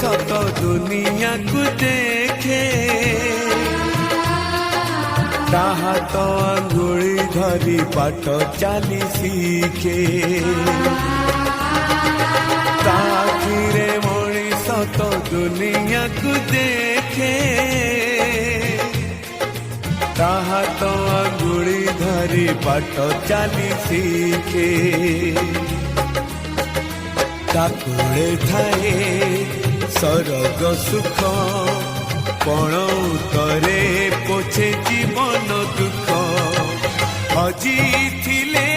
सत दुनिया को देखे ताहा तो अंगुली धरी बाट चाली सीखे ताखिरे मनीष तो दुनिया को देखे ताहा तो अंगुली धरी बाट चाली सीखे ताकुले थाए सरग सुख पण उतरे पोछे जीवन दुख हजी थिले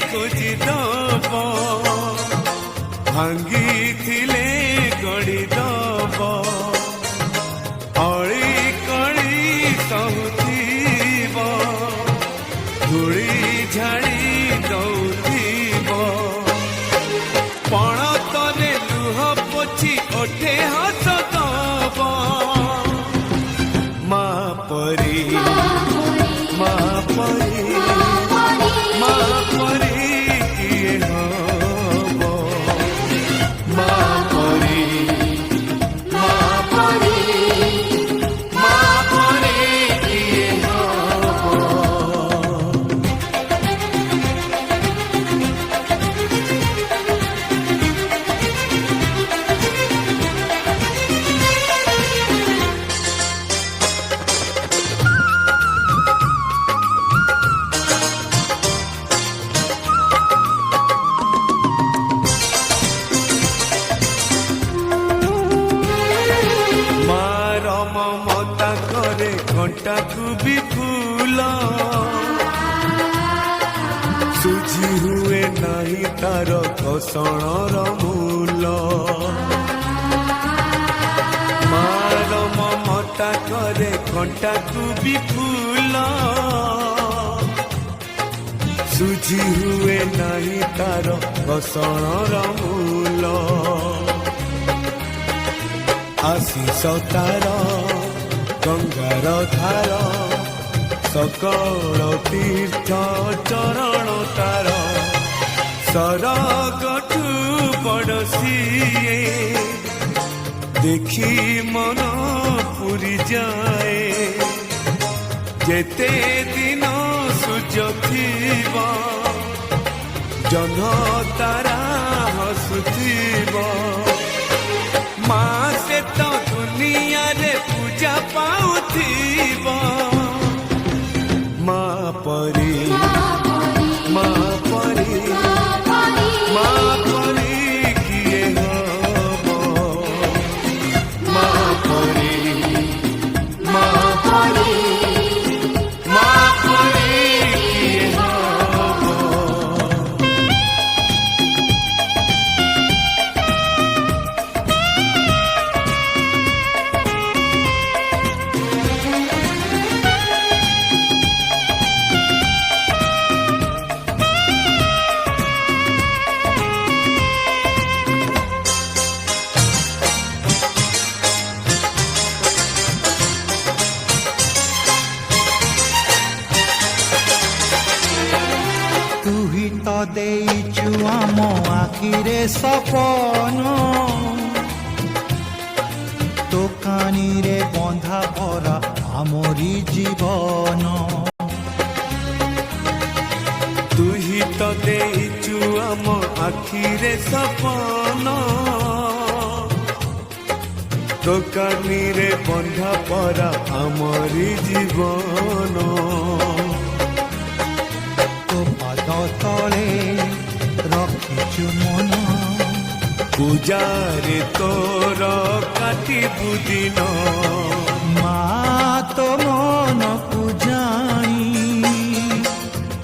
खोजी दब भांगी थिले गड़ी दब अड़ी कड़ी सहुथीब धूली झाड़ी दौथीब पण तले लुह पोछि ओठे हस दब माँ परी माँ परी माँ परी किए हब माँ परी माँ परी माँ परी किए हब ममता करे घंटा को भी फूल सुझी हुए नहीं तार घसणर मूल मार ममता करे घंटा को भी फूल सुझी हुए नहीं तार घसणर मूल आशीष तार गंगार धार सकल तीर्थ चरण तार सरगठु बड़सिए देखी मन पूरी जाए जेते दिन सूर्य थीब जह्न तारा हसुथीब माँ से तो दुनिया रे पूजा पाउथीब माँ परी माँ परी माँ परी किए हब माँ परी माँ परी माँ परी किए हब तो देइचु आम आखिरे सपन दোকানি रे बंधा भरा आमरी जीवन तू ही तो देइचु आम आखिरे सपन दোকানি रे बंधा भरा आमरी जीवन तले रखिचु मन पूजारे तोर काटी बुदिन माँ तो मन पूजाणी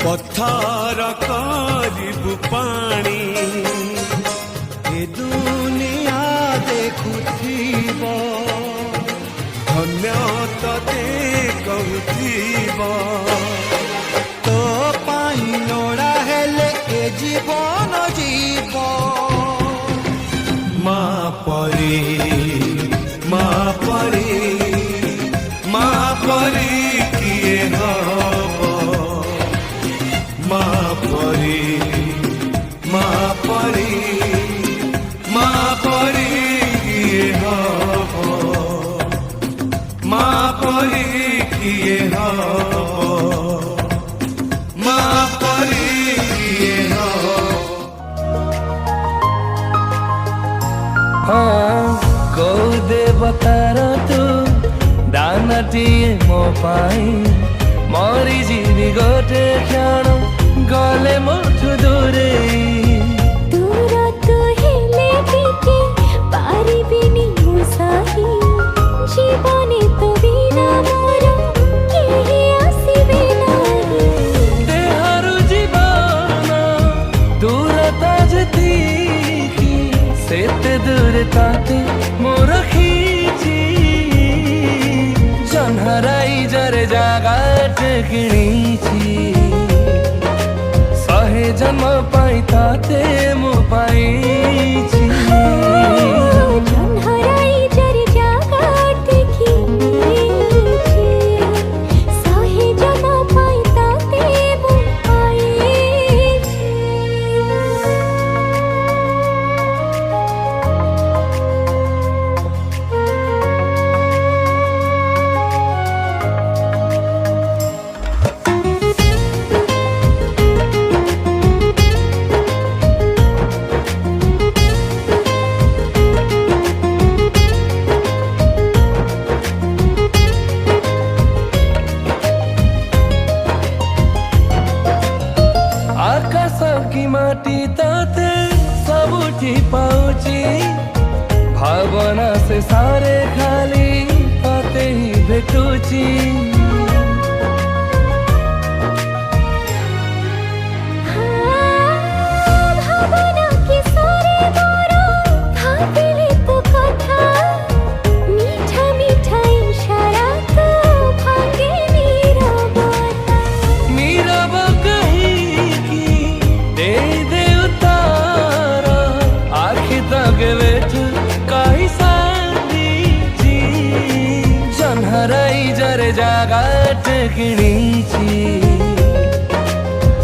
पत्थर करिबु पानी ए दुनिया देखुथीब धन्य तते कहूथीब तो पाई लोड़ा हेले ए जीवन जीव माँ परी माँ परी माँ परी किए हब माँ परी माँ परी माँ परी किए हब କୋଉ ଦେବତାର ତୁ ଦାନଟିଏ ମୋ ପାଇଁ ମରିଯିବି ଗୋଟେ କ୍ଷଣ ଗଲେ ମୋଠୁ ଦୂରେଇ ଦୂର ତୁ ହେଲେ ଟିକେ ପାରିବିନି ମୁଁ ସହି ଜୀବନେ ତୋ ବିନା ମୋର କେହି ଆସିବେ ନାହିଁ ଦେହରୁ ଜୀବନ ଦୂରତା ଯେତିକି ସେତେ ଦୂରେ ତାତେ ମୁଁ ରଖିଛି ଜହ୍ନରାଇ ଜରେ ଜାଗାଟେ କିଣିଛି ଶହେ ଜନ୍ମ ପାଇଁ ତାତେ ମୁଁ ପାଇଛି ଜହ୍ନରାଇ ଜରେ ଜାଗାଟେ କିଣିଛି ଶହେ ଜନ୍ମ ପାଇଁ ତତେ ମୁଁ ପାଇଛି आकाश की माटी ताते सबुठी पाउची भावना से सारे खाली ताते ही भेटुची भावना के सारे मोरा भाबिले तो कथा मीठा मीठा इशारा तो भांगे नीरवता नीरव कहीं की दे उतारा आखि तक बैठ कहीं सारी जी जन्हराई जरे जागाटे किणीची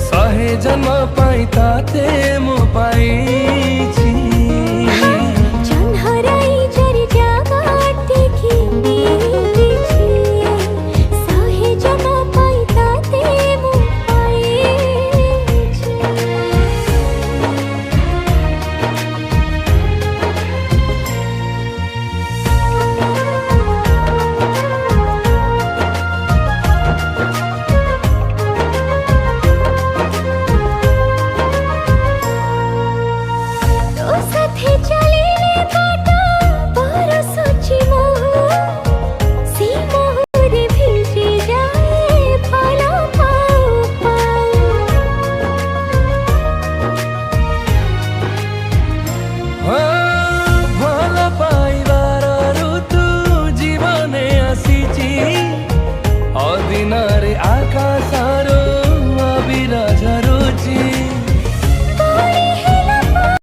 शहे जन्म पाई ताते